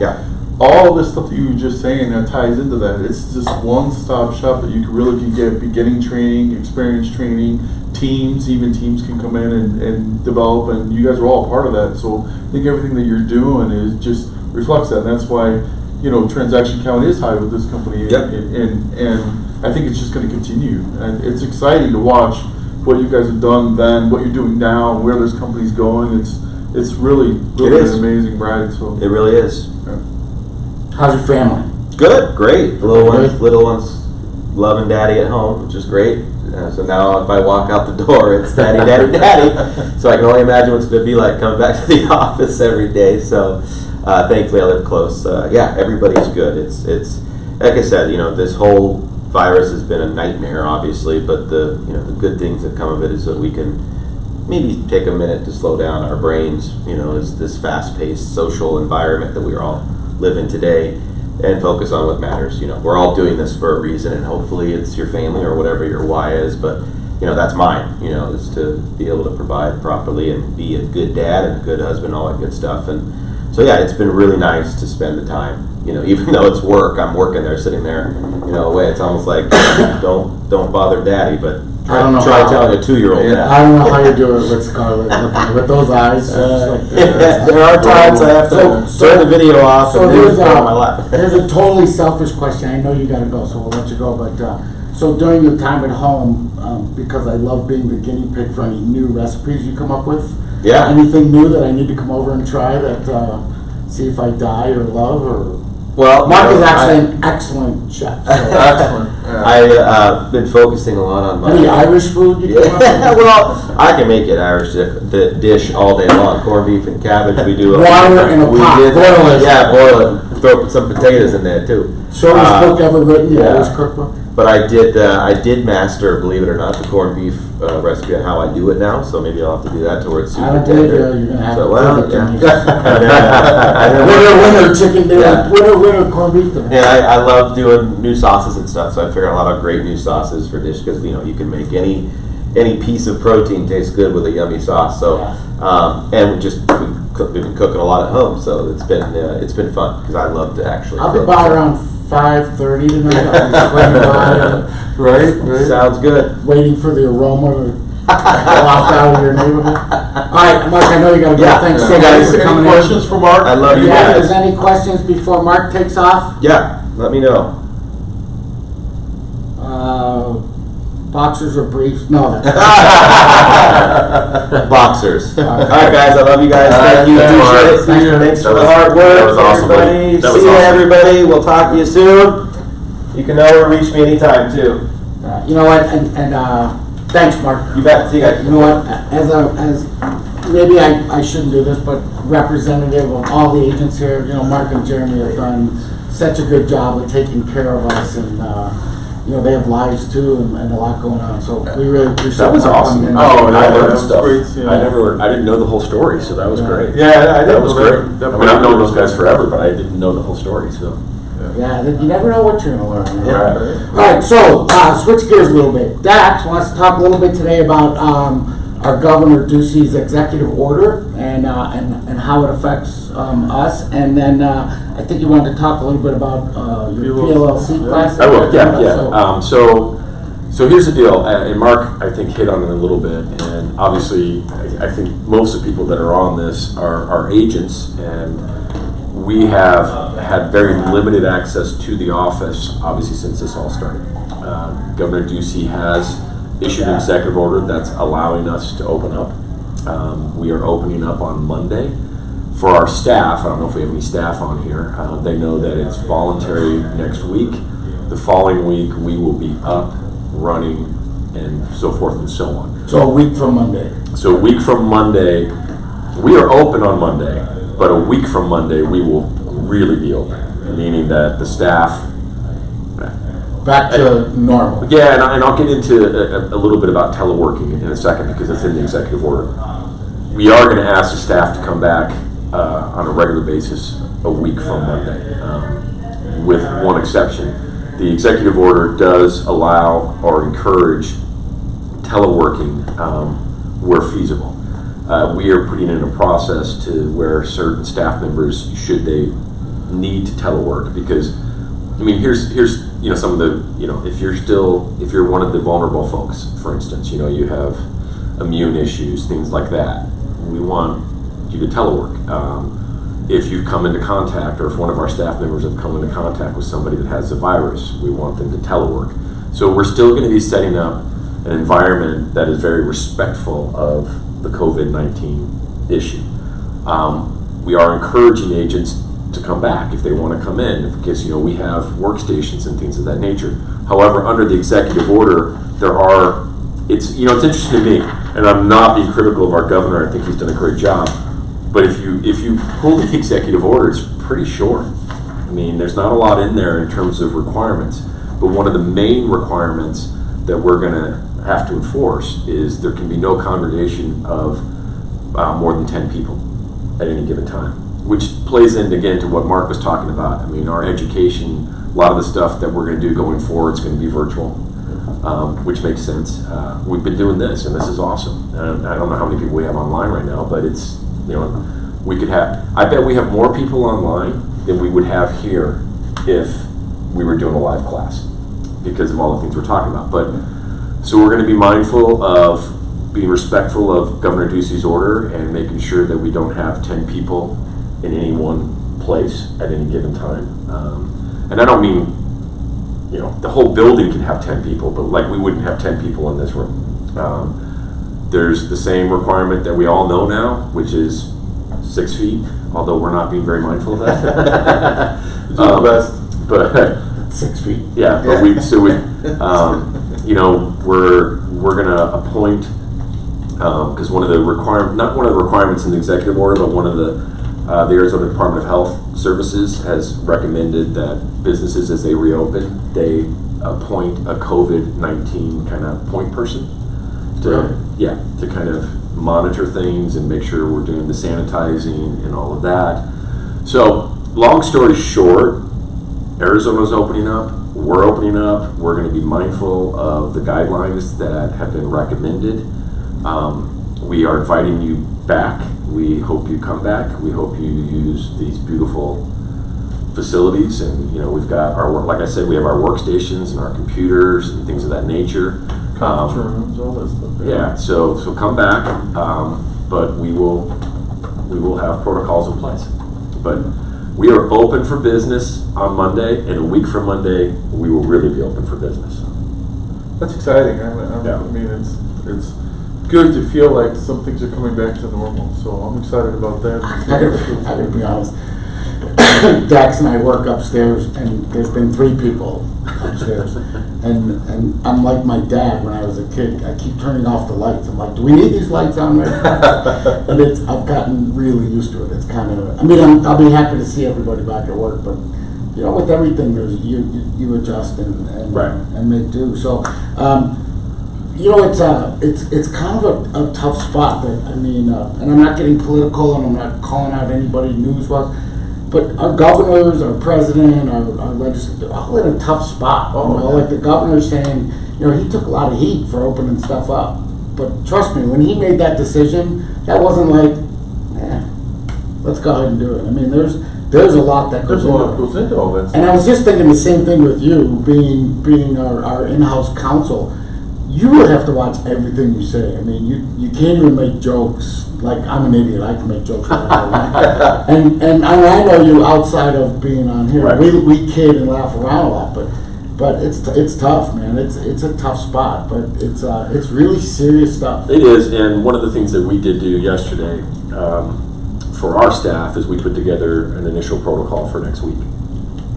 all this stuff that you were just saying that ties into that. It's just one-stop shop that you can really get beginning training, experience training, teams can come in and develop, and you guys are all part of that. So I think everything that you're doing is just reflects that, and that's why, you know, transaction count is high with this company, and I think it's just going to continue. And it's exciting to watch what you guys have done then, what you're doing now, where this company's going. It's really an amazing ride. So it really is. Yeah. How's your family? Good, great. Little ones loving daddy at home, which is great. So now if I walk out the door, it's daddy, daddy, daddy. So I can only imagine what it's going to be like coming back to the office every day. So thankfully I live close. Everybody's good. It's like I said, you know, this whole virus has been a nightmare, obviously, but the good things that come of it is that we can maybe take a minute to slow down our brains, you know, as this fast-paced social environment that we're all living today, and focus on what matters. You know, we're all doing this for a reason, and hopefully it's your family or whatever your why is, but you know, that's mine, you know, is to be able to provide properly and be a good dad and a good husband, all that good stuff. And so it's been really nice to spend the time, you know, even though it's work, I'm working there, sitting there, you know, away. It's almost like don't bother daddy, but try telling a 2-year-old that. I don't know how you do it with Scarlett, with those eyes. There are times I have to turn the video off and do it on my lap. Here's a totally selfish question. I know you got to go, so we'll let you go. But so during your time at home, because I love being the guinea pig for any new recipes you come up with. Yeah. Anything new that I need to come over and try that see if I die or love or. Well, Mark is actually an excellent chef. So. Excellent. I've been focusing a lot on my any Irish food you can well, I can make it Irish the dish all day long. Corned beef and cabbage. We do water in a pot. Boil it. Yeah, boil it. Throw some potatoes in there too. Shortest book ever written. The Irish cookbook. But I did master, believe it or not, the corned beef recipe on how I do it now. So maybe I'll have to do that towards super tender. You're gonna have to winner chicken dinner. Winner corned beef dinner. Yeah, I love doing new sauces and stuff. So I figured out a lot of great new sauces for dish because you know you can make any piece of protein taste good with a yummy sauce. So and we've been cooking a lot at home. So it's been fun because I love to actually. I'll be by around 5:30 tonight. I'll be right. Sounds good. Waiting for the aroma to waft out of your neighborhood. All right, Mark, I know you got to go. Thanks so much for coming in. Any questions for Mark? I love you If guys. there's any questions before Mark takes off? Yeah, let me know. Boxers or briefs? No. Boxers. All right, guys. I love you guys. Thank you. Appreciate it. Thanks for the hard work. That was awesome, everybody. That was See you, awesome. everybody. We'll talk to you soon. You can know where to reach me anytime, too. You know what? And thanks, Mark. You bet. See you guys. You know what? As maybe I shouldn't do this, but representative of all the agents here, you know, Mark and Jeremy have done such a good job of taking care of us, and you know, they have lives too, and a lot going on. So we really appreciate That was Mark awesome. coming in. Oh, and I learned That stuff. was great, yeah. I didn't know the whole story, so that was great. Yeah, I That was great. that I mean, I've known those guys forever, but I didn't know the whole story. So Yeah, you never know what you're going to learn. Yeah. All right, so switch gears a little bit. Dax wants to talk a little bit today about our Governor Ducey's executive order and how it affects us, and then I think you wanted to talk a little bit about your PLLC class. I will. Yeah. So here's the deal, and Mark, I think, hit on it a little bit, and obviously, I think most of the people that are on this are agents, and we have had very limited access to the office, obviously, since this all started. Governor Ducey has issued an executive order that's allowing us to open up. We are opening up on Monday For our staff, I don't know if we have any staff on here, they know that it's voluntary next week. The following week, we will be up, running, and so forth and so on. So a week from Monday. So a week from Monday, we are open on Monday, but a week from Monday, we will really be open, meaning that the staff... Back to normal. Yeah, and I'll get into a little bit about teleworking in a second because it's in the executive order. We are going to ask the staff to come back on a regular basis a week from Monday, with one exception. The executive order does allow or encourage teleworking where feasible. We are putting in a process to where certain staff members, should they need to telework, because I mean, here's some of the, if you're one of the vulnerable folks, for instance, you have immune issues, things like that, we want you to telework. If you've come into contact, or if one of our staff members have come into contact with somebody that has the virus, we want them to telework. So we're still going to be setting up an environment that is very respectful of the COVID-19 issue. We are encouraging agents to come back if they want to come in, because we have workstations and things of that nature. However, under the executive order, it's interesting to me, and I'm not being critical of our governor, I think he's done a great job, but if you pull the executive order, it's pretty short. I mean, there's not a lot in there in terms of requirements, but one of the main requirements that we're going to have to enforce is there can be no congregation of more than 10 people at any given time, which plays in again to what Mark was talking about. I mean, our education, a lot of the stuff that we're going to do going forward is going to be virtual, which makes sense. We've been doing this, and this is awesome. I don't know how many people we have online right now, but it's, I bet we have more people online than we would have here if we were doing a live class, because of all the things we're talking about. But so we're going to be mindful of being respectful of Governor Ducey's order and making sure that we don't have 10 people in any one place at any given time. And I don't mean, the whole building can have 10 people, but like we wouldn't have 10 people in this room. There's the same requirement that we all know now, which is 6 feet, although we're not being very mindful of that. But 6 feet. Yeah, but we're going to appoint, because one of the requirements in the executive order, but one of the Arizona Department of Health Services has recommended that businesses, as they reopen, they appoint a COVID-19 kind of point person to kind of monitor things and make sure we're doing the sanitizing and all of that. So, long story short, Arizona's opening up, we're opening up, we're going to be mindful of the guidelines that have been recommended. We are inviting you back. We hope you come back. We hope you use these beautiful facilities, and we've got like I said, we have our workstations and our computers and things of that nature. Conference rooms, all that stuff. Yeah, so come back, but we will have protocols in place. But we are open for business on Monday, and a week from Monday, we will really be open for business. That's exciting. I mean, it's good to feel like some things are coming back to normal. So I'm excited about that. I gotta be honest. Dax and I work upstairs, and there's been 3 people upstairs, and I'm like my dad when I was a kid. I keep turning off the lights. I'm like, do we need these lights on right now? And I've gotten really used to it. It's kind of, I'll be happy to see everybody back at work, but with everything, you adjust and make do. So, it's kind of a tough spot. And I'm not getting political, and I'm not calling out anybody news-wise. But our governors, our president, our legislators, they're all in a tough spot. Like the governor's saying, he took a lot of heat for opening stuff up. But trust me, when he made that decision, that wasn't like, let's go ahead and do it. I mean, there's a lot that goes into all that stuff. And I was just thinking the same thing with you, being our in-house counsel. You would have to watch everything you say. I mean, you can't even make jokes. Like, I'm an idiot. I can make jokes. and I know you outside of being on here. Right. We kid and laugh around a lot, but it's tough, man. It's a tough spot, but it's really serious stuff. It is, and one of the things that we did do yesterday, for our staff is we put together an initial protocol for next week,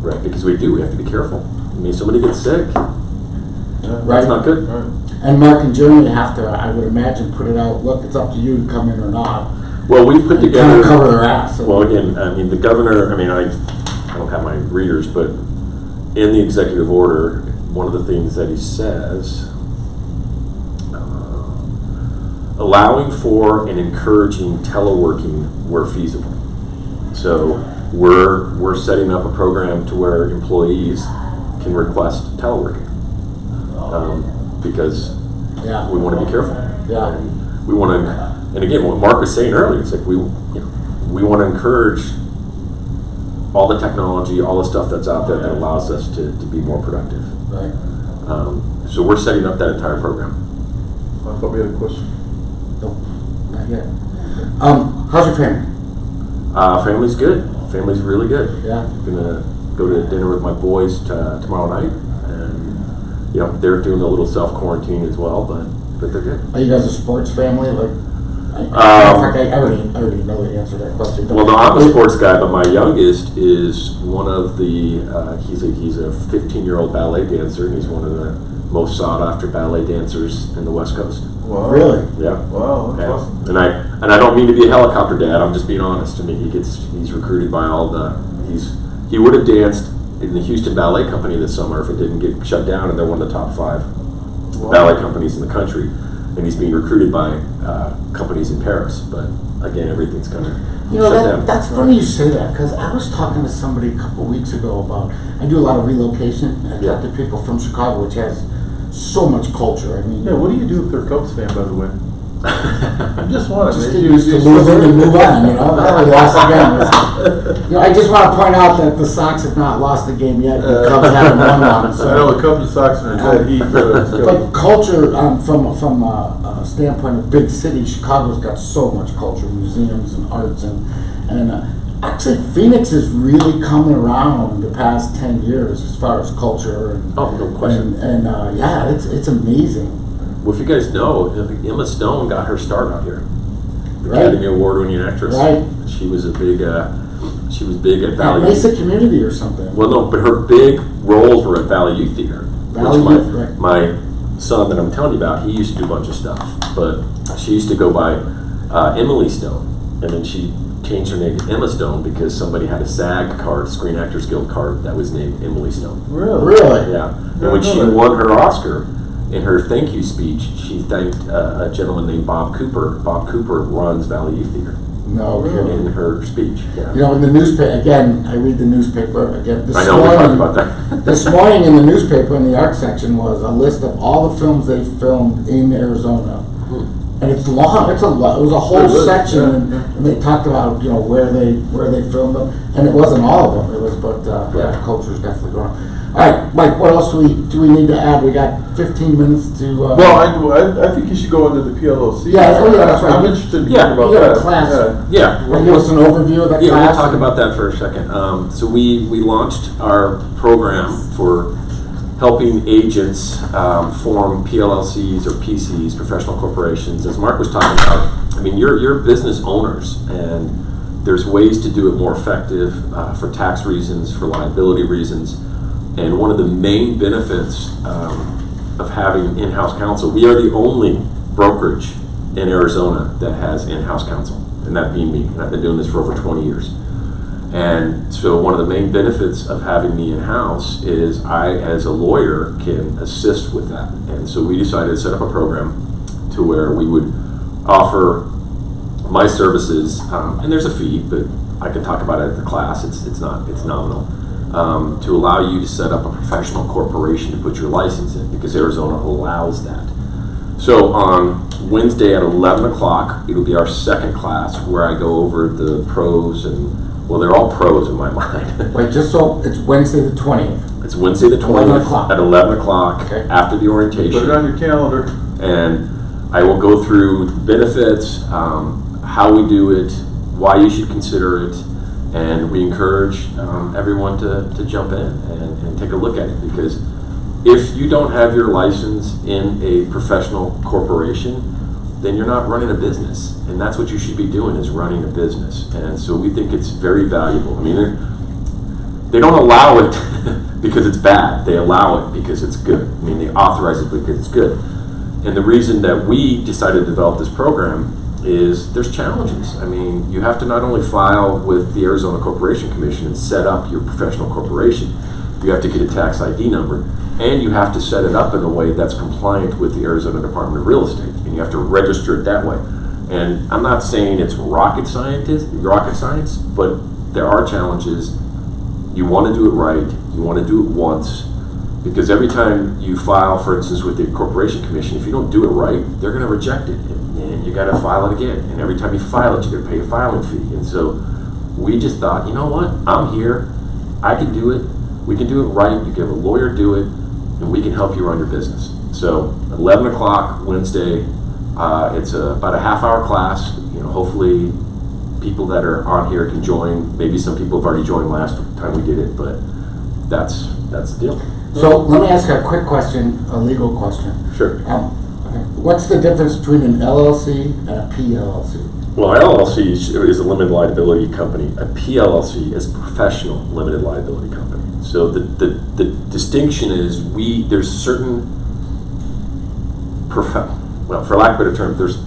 right? Because we have to be careful. I mean, somebody gets sick, that's not good. And Mark and Jeremy have to, I would imagine, put it out. Look, it's up to you to come in or not. Well, we put together. Kind of cover their ass. Well, again, I mean, the governor. I mean, I don't have my readers, but in the executive order, one of the things that he says, allowing for and encouraging teleworking where feasible. So we're setting up a program to where employees can request teleworking because we want to be careful. Yeah. And we want to, and again, what Mark was saying earlier, it's like we want to encourage all the technology, all the stuff that's out there that allows us to be more productive. Right. So we're setting up that entire program. I thought we had a question. No, not yet. How's your family? Family's good. Family's really good. Yeah. I'm gonna go to dinner with my boys tomorrow night, and they're doing a little self quarantine as well, but they're good. Are you guys a sports family? Like, in fact, I already know the answer to that question. Well, no, I'm a sports guy, but my youngest is one of the. He's a 15-year-old ballet dancer, and he's one of the most sought after ballet dancers in the West Coast. Wow. Really? Yeah. Wow, that's awesome. And I don't mean to be a helicopter dad. I'm just being honest. I mean, he's recruited by all the. He would have danced in the Houston Ballet Company this summer if it didn't get shut down, and they're one of the top 5 ballet companies in the country. And he's being recruited by companies in Paris. But again, everything's kind of shut down. That's funny you say that, because I was talking to somebody a couple of weeks ago about. I do a lot of relocation. I talk to people from Chicago, which has so much culture. I mean, Yeah, what do you do if they're a Cubs fan, by the way? I just want to get used to losing and move on, they lost again. I just want to point out that the Sox have not lost a game yet. The Cubs haven't won one. So. I know the Cubs and Sox are in dead heat. But culture, from a standpoint of big city, Chicago's got so much culture, museums and arts, and actually Phoenix is really coming around the past 10 years as far as culture. And, no question. And it's amazing. Well, if you guys know, Emma Stone got her start out here. The Right. Academy Award-winning actress. Right. She was big at Valley. Mesa Community or something. Well, no, but her big roles were at Valley Youth Theater. Valley Youth, right. My son that I'm telling you about, he used to do a bunch of stuff, but she used to go by Emily Stone, and then she changed her name to Emma Stone because somebody had a SAG card, Screen Actors Guild card, that was named Emily Stone. Really? Yeah. And when she won her Oscar, in her thank you speech, she thanked a gentleman named Bob Cooper. Bob Cooper runs Valley Youth Theater. No kidding. In her speech. Yeah. In the newspaper, again, I read the newspaper again. I know, we talked about that. This morning in the newspaper, in the art section, was a list of all the films they filmed in Arizona. And it's long. It was a whole section, and they talked about where they filmed them, and it wasn't all of them. It was, but culture's definitely growing. All right, Mike. What else do we need to add? We got 15 minutes to. Well, I think you should go into the PLOC. Yeah, that's right. I'm interested in hearing about you got that. a class. Yeah. Give us an overview of that class. Yeah, we'll talk about that for a second. So we launched our program for helping agents form PLLCs or PCs, professional corporations. As Mark was talking about, I mean, you're business owners, and there's ways to do it more effective for tax reasons, for liability reasons. And one of the main benefits of having in-house counsel, we are the only brokerage in Arizona that has in-house counsel, and that being me. And I've been doing this for over 20 years. And so one of the main benefits of having me in-house is I, as a lawyer, can assist with that. And so we decided to set up a program to where we would offer my services, and there's a fee, but I can talk about it at the class. It's nominal. To allow you to set up a professional corporation to put your license in, because Arizona allows that. So on Wednesday at 11 o'clock, it'll be our second class where I go over the pros and, well, they're all pros in my mind. Wait, just so it's Wednesday the 20th. It's Wednesday the 20th at 11 o'clock after the orientation. Put it on your calendar. And I will go through benefits, how we do it, why you should consider it, and we encourage everyone to jump in and take a look at it, because if you don't have your license in a professional corporation, then you're not running a business. And that's what you should be doing, is running a business. And so we think it's very valuable. I mean, they don't allow it because it's bad. They allow it because it's good. I mean, they authorize it because it's good. And the reason that we decided to develop this program is there's challenges. I mean, you have to not only file with the Arizona Corporation Commission and set up your professional corporation, you have to get a tax ID number, and you have to set it up in a way that's compliant with the Arizona Department of Real Estate, and you have to register it that way. And I'm not saying it's rocket science, but there are challenges. You want to do it right, you want to do it once, because every time you file, for instance, with the Corporation Commission, if you don't do it right, they're going to reject it, and you got to file it again. And every time you file it, you're going to pay a filing fee. And so we just thought, you know what? I'm here. I can do it. We can do it right. You can have a lawyer do it, and we can help you run your business. So 11 o'clock Wednesday. It's about a half-hour class. You know, hopefully people that are on here can join. Maybe some people have already joined last time we did it, but that's the deal. So let me ask you a quick question, a legal question. Sure. What's the difference between an LLC and a PLLC? Well, an LLC is a limited liability company. A PLLC is a professional limited liability company. So the distinction is there's certain well, for lack of a better term, there's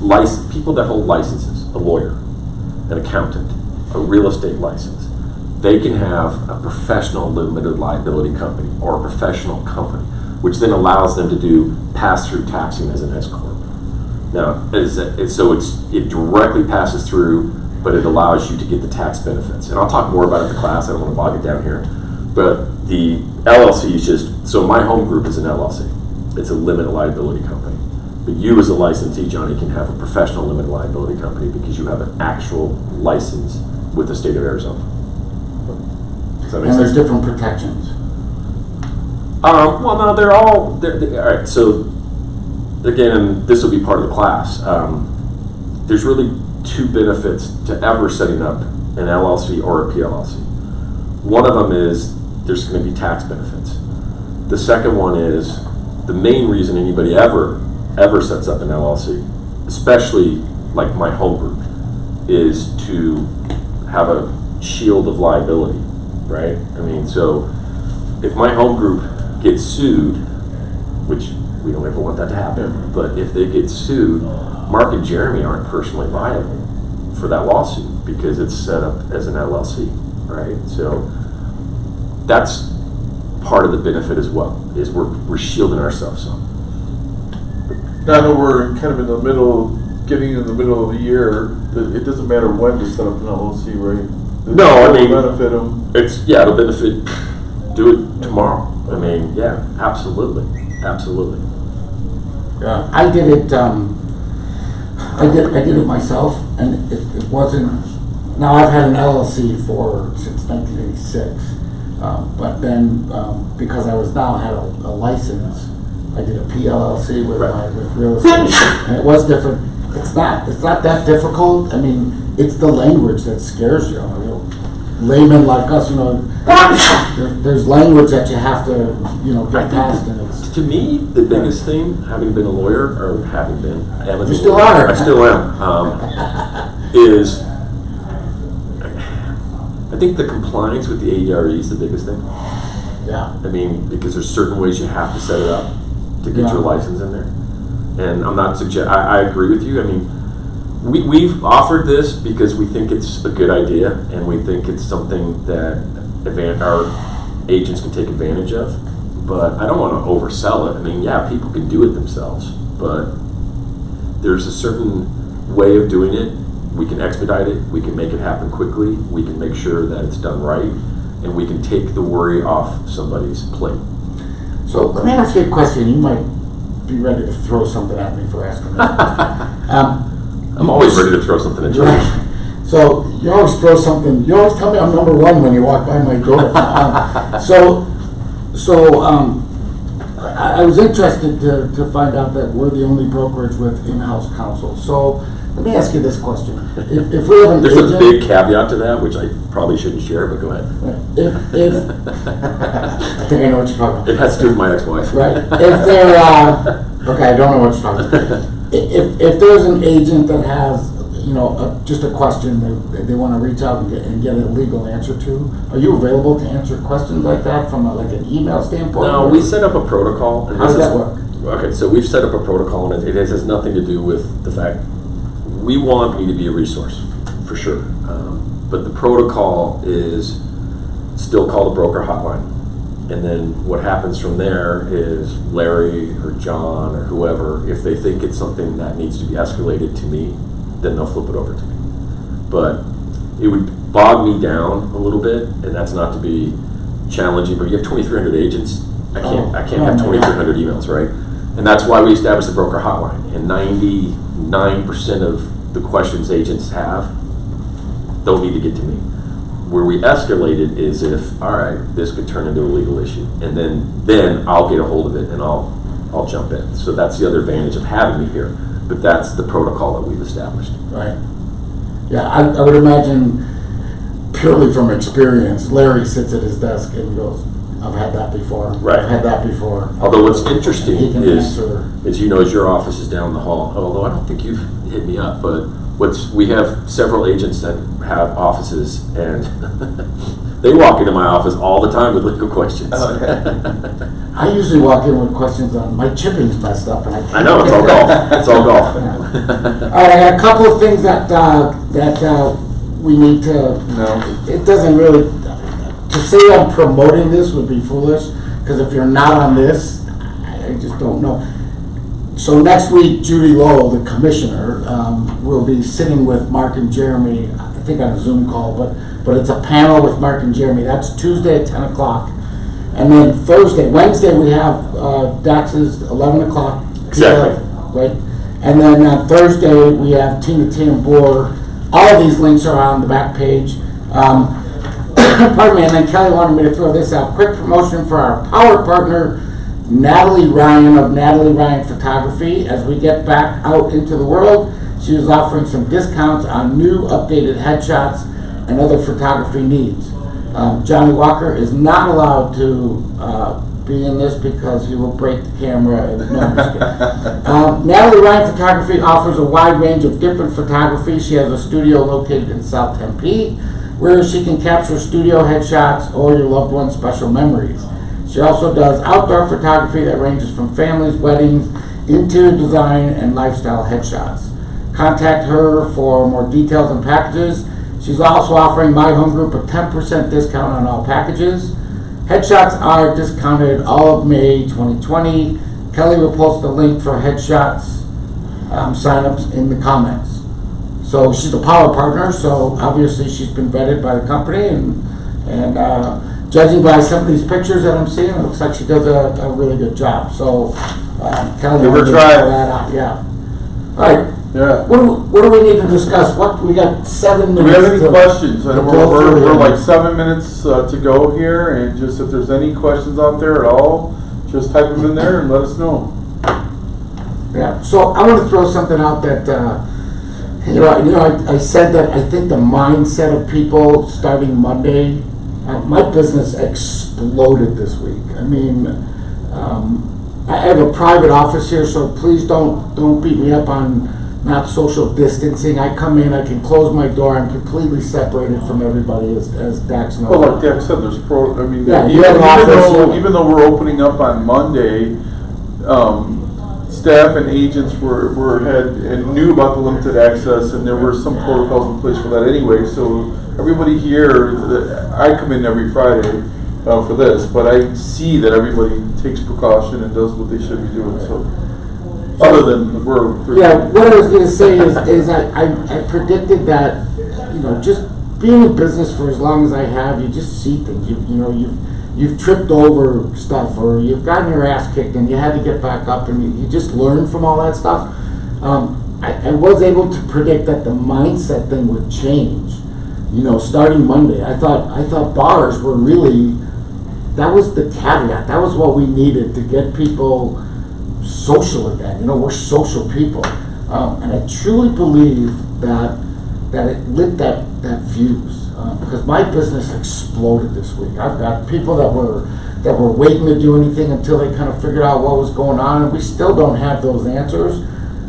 people that hold licenses, a lawyer, an accountant, a real estate license. They can have a professional limited liability company or a professional company, which then allows them to do pass-through taxing as an S corp. Now, it directly passes through, but it allows you to get the tax benefits. And I'll talk more about it in the class. I don't want to bog it down here. But the LLC is just, so my home group is an LLC. It's a limited liability company. But you as a licensee, Johnny, can have a professional limited liability company because you have an actual license with the state of Arizona. Does that make sense? And there's different protections. Well, no, they're all right. So, again, this will be part of the class. There's really two benefits to ever setting up an LLC or a PLLC. One of them is there's going to be tax benefits. The second one is the main reason anybody ever sets up an LLC, especially like my home group, is to have a shield of liability, right? I mean, so if my home group gets sued, which we don't ever want that to happen, but if they get sued, Mark and Jeremy aren't personally liable for that lawsuit because it's set up as an LLC, right? So that's part of the benefit as well, is we're shielding ourselves some. I know we're kind of getting in the middle of the year. It doesn't matter when to set up an LLC, right? No, I mean, benefit them. It'll benefit. Do it tomorrow. I mean, yeah, absolutely. Yeah, I did it. I did it myself, and it wasn't. Now I've had an LLC since 1986, but then because I had a license, I did a PLLC with real estate, and it was different. It's not that difficult. I mean, it's the language that scares you. Laymen like us, there's language that you have to, get past, and it's. To me, the biggest thing, having been a lawyer, or having been, I am. You still are. I still am. Is I think the compliance with the ADRE is the biggest thing. Yeah. I mean, because there's certain ways you have to set it up to get your license in there. And I'm not I agree with you. I mean, we've offered this because we think it's a good idea, and we think it's something that our agents can take advantage of. But I don't want to oversell it. I mean, yeah, people can do it themselves, but there's a certain way of doing it. We can expedite it. We can make it happen quickly. We can make sure that it's done right, and we can take the worry off somebody's plate. So let me ask you a question. You might be ready to throw something at me for asking that. I'm always ready to throw something at you. Right. So you always throw something. You always tell me I'm number one when you walk by my door. I was interested to find out that we're the only brokerage with in-house counsel. So let me ask you this question: If we have an There's agent, a big caveat to that, which I probably shouldn't share, but go ahead. If I think I know what you're talking about. It has to do with my ex-wife. Right. If they're okay, I don't know what you're talking about. if there's an agent that has, you know, just a question they want to reach out and get a legal answer to, are you available to answer questions like that from like an email standpoint? No, we set up a protocol. How does that work? Okay, so we've set up a protocol, and it has nothing to do with the fact we want me to be a resource, for sure. But the protocol is still call the broker hotline. And then what happens from there is Larry or John or whoever, if they think it's something that needs to be escalated to me, then they'll flip it over to me. But it would bog me down a little bit, and that's not to be challenging, but you have 2,300 agents. I can't have 2,300 emails, right? And that's why we established the broker hotline. And 99% of the questions agents have don't need to get to me. Where we escalate it is if, all right, this could turn into a legal issue, and then I'll get a hold of it and I'll jump in. So that's the other advantage of having me here. But that's the protocol that we've established. Right. Yeah, I would imagine, purely from experience, Larry sits at his desk and goes, I've had that before. Right. I've had that before. Although what's interesting is you know, as your office is down the hall, although I don't think you've hit me up, but we have several agents that have offices, and they walk into my office all the time with legal questions. Oh, okay. I usually walk in with questions on my chipping's messed up, and I know, it's all golf. It's all golf. Yeah. All right, I got a couple of things that we need to. No. It doesn't really. To say I'm promoting this would be foolish, because if you're not on this, I just don't know. So next week, Judy Lowell, the commissioner, will be sitting with Mark and Jeremy, I think on a Zoom call, but it's a panel with Mark and Jeremy. That's Tuesday at 10 o'clock. And then Wednesday we have Dax's 11 o'clock. Exactly. Right? And then on Thursday we have Tina Tambor. All of these links are on the back page. Pardon me, and then Kelly wanted me to throw this out. Quick promotion for our power partner, Natalie Ryan of Natalie Ryan Photography. As we get back out into the world, she is offering some discounts on new updated headshots and other photography needs. Johnny Walker is not allowed to be in this because he will break the camera. No, I'm just kidding. Natalie Ryan Photography offers a wide range of different photography. She has a studio located in South Tempe, where she can capture studio headshots or your loved one's special memories. She also does outdoor photography that ranges from families, weddings, interior design, and lifestyle headshots. Contact her for more details and packages. She's also offering my home group a 10% discount on all packages. Headshots are discounted all of May 2020. Kelly will post the link for headshots signups in the comments. So she's a power partner, so obviously she's been vetted by the company, and judging by some of these pictures that I'm seeing, it looks like she does a really good job. So Kelly, give her a try. That out. Yeah. All right. Yeah. What do we need to discuss? We got 7 minutes. Do we have any questions? to We're like 7 minutes to go here, and just if there's any questions out there at all, just type them in there and let us know. Yeah. So I want to throw something out that. I said that I think the mindset of people starting Monday, my business exploded this week. I mean, I have a private office here, so please don't beat me up on not social distancing. I come in, I can close my door, I'm completely separated from everybody, as Dax knows. Well, like Dax said, there's even though we're opening up on Monday, staff and agents had and knew about the limited access, and there were some protocols in place for that anyway. So everybody here, I come in every Friday for this, but I see that everybody takes precaution and does what they should be doing. So other than what I was going to say is I predicted that, just being in business for as long as I have, you just see things. You've tripped over stuff, or you've gotten your ass kicked and you had to get back up, and you just learn from all that stuff. I was able to predict that the mindset thing would change, starting Monday. I thought bars were really, that was the caveat. That was what we needed to get people social again. We're social people. And I truly believe that it lit that fuse. Because my business exploded this week. I've got people that were waiting to do anything until they kind of figured out what was going on, and we still don't have those answers.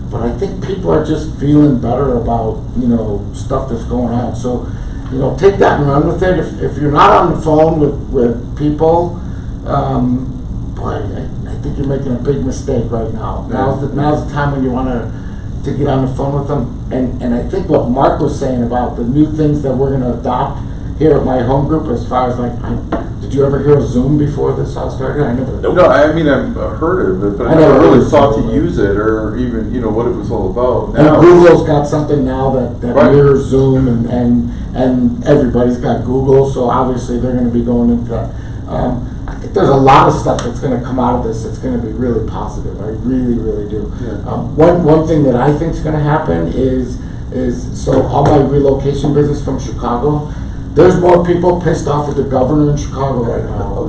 but I think people are just feeling better about, you know, stuff that's going on. So, you know, take that and run with it. If you're not on the phone with people, boy, I think you're making a big mistake right now. Now's the time when you want to get on the phone with them. And I think what Mark was saying about the new things that we're going to adopt here at my home group, as far as like, did you ever hear of Zoom before this all started? I never. No, I mean, I've heard of it, but I never really thought to use it or even, you know, what it was all about. And Google's got something now that mirrors Zoom, and everybody's got Google, so obviously they're going to be going into that. I think there's a lot of stuff that's going to come out of this that's going to be really positive. I really, really do. Yeah. One thing that I think is going to happen is so all my relocation business from Chicago, there's more people pissed off at the governor in Chicago right now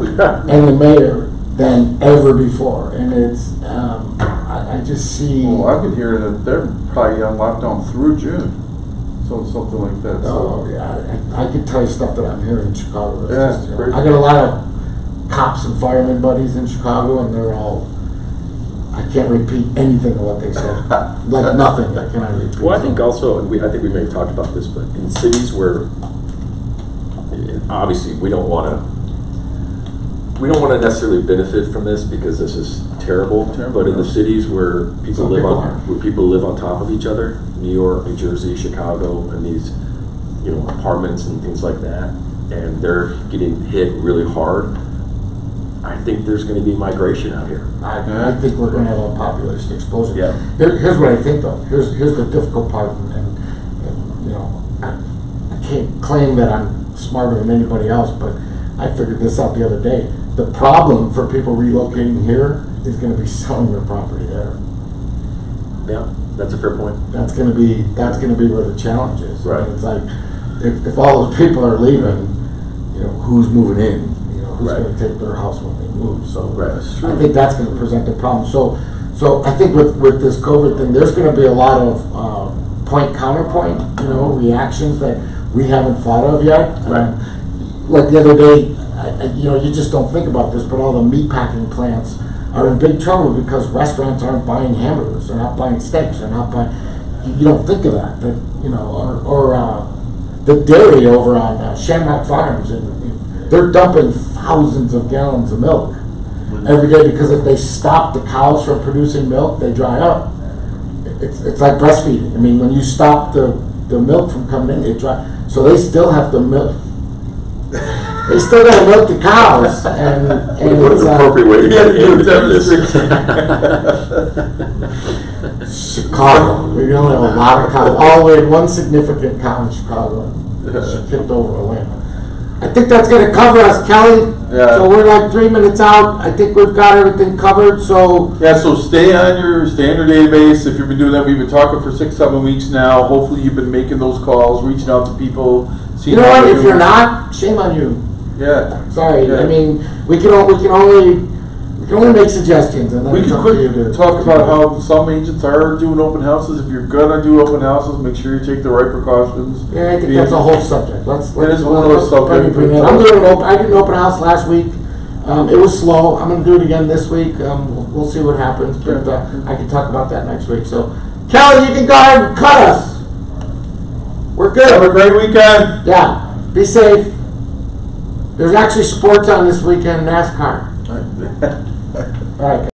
and the mayor than ever before. And it's, I just see. Well, I've been hearing that they're probably on lockdown through June. So something like that. Oh, yeah. I could tell you stuff that I'm hearing in Chicago. It's Yeah, just, you know, crazy. I got a lot of cops and firemen buddies in Chicago, and they're all, I can't repeat anything of what they said. Like nothing I cannot repeat. Well, I think also, and I think we may have talked about this, but in cities where, obviously, we don't want to necessarily benefit from this because this is terrible. But in the cities where people live on top of each other, New York, New Jersey, Chicago, and these, you know, apartments and things like that, and they're getting hit really hard, I think there's going to be migration out here. I think we're going to have a population explosion. Yeah. Here's what I think, though. Here's the difficult part, and you know, I can't claim that I'm smarter than anybody else, but I figured this out the other day. The problem for people relocating here is going to be selling their property there. Yeah, that's a fair point. That's going to be where the challenge is. Right. I mean, it's like if all those people are leaving, you know, who's moving in? You know, who's going to take their house when they move? So I think that's going to present the problem. So I think with this COVID thing, there's going to be a lot of point counterpoint, you know, reactions that we haven't thought of yet. Right. Like the other day, you know, you just don't think about this, but all the meatpacking plants are in big trouble because restaurants aren't buying hamburgers, they're not buying steaks, they're not buying. You don't think of that, but you know, or the dairy over on Shamrock Farms, and they're dumping thousands of gallons of milk every day because if they stop the cows from producing milk, they dry up. It's like breastfeeding. I mean, when you stop the milk from coming in, it dry. So they still have to milk. They still got to milk the cows, and What it's an appropriate way to get into this. Chicago. We only have a lot of cows. All the way, one significant cow in Chicago, and she kicked over Atlanta. I think that's going to cover us, Kelly. Yeah. So we're like 3 minutes out. I think we've got everything covered. So Yeah, so stay on your database. If you've been doing that, we've been talking for 6-7 weeks now. Hopefully you've been making those calls, reaching out to people. you know what? If you're not, shame on you. Yeah. Sorry. Yeah. I mean, we can only make suggestions, and then We it's can up to you to talk about how some agents are doing open houses. If you're gonna do open houses, make sure you take the right precautions. Yeah, I think that's a whole subject. Let's is one of those subjects. I'm doing I did an open house last week. It was slow. I'm going to do it again this week. We'll see what happens, but I can talk about that next week. So, Kelly, you can go ahead and cut us. We're good. Have a great weekend. Yeah. Be safe. There's actually sports on this weekend, NASCAR. All right.